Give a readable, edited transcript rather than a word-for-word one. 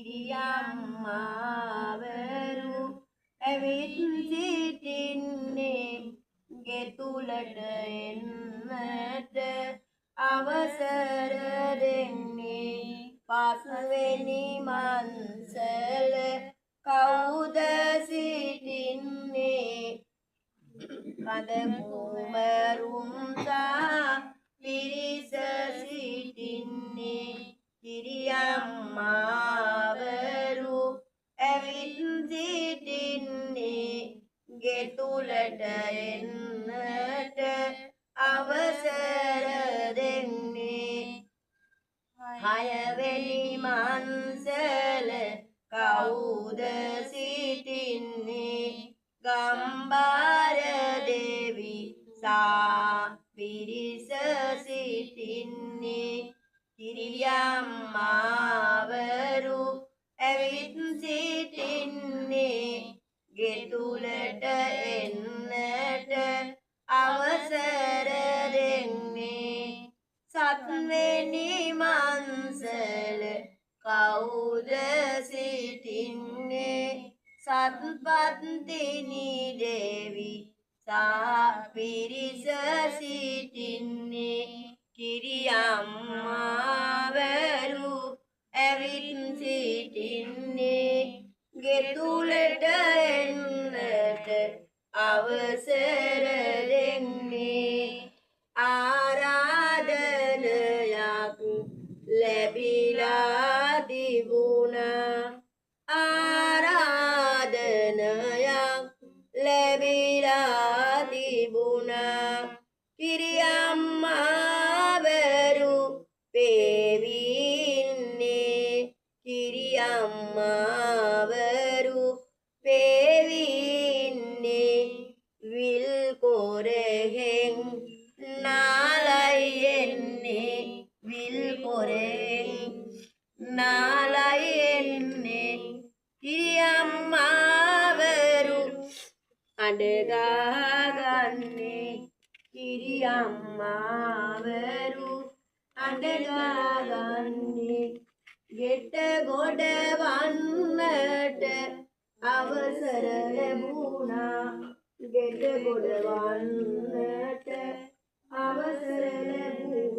කිරියම්මාවරු ඇවිත් සිටින්නේ ගෙතුලට එන්නට අවසර දෙන්නේ පස්වෙනි මන්සල කවුද සිටින්නේ කඳ කුමරුන්සා පිරිස සිටින්නේ කිරියම්මාවරු ඇවිත් සිටින්නේ ගෙතුලට එන්නට අවසර දෙන්නේ හයවෙනි මන්සල කවුද සිටින්නේ ගම්බාර දෙවි සා පිරිස සිටින්නේ කිරියම්මාවරු ඇවිත් සිටින්නේ ගෙතුලට එන්නට අවසර දෙන්නේ සත්වෙනි මන්සල කවුද සිටින්නේ සත්පත්තිනි දේවි සා පිරිස සිටින්නේ කිරියම්මාවරු ඇවිත් සිටින්නේ ගෙතුලට එන්නට අවසර දෙන්නේ ආරාධනයක් ලැබිලා තිබුණා ආරාධනයක් ලැබිලා තිබුණා කිරියම්මාවරු පෙවින්නේ කිරියම්මාවරු පෙවින්නේ විල් කොරෙහෙන් නාලයි එන්නේ විල් කොරෙන් නාලයි එන්නේ කිරියම්මාවරු අඬගාගන්නේ කිරියම්මාවරු අඬගාගන්නේ ගෙට ගොඩ වන්නට අවසර ලැබුණා ගෙට ගොඩ වන්නට අවසර ලැබුණා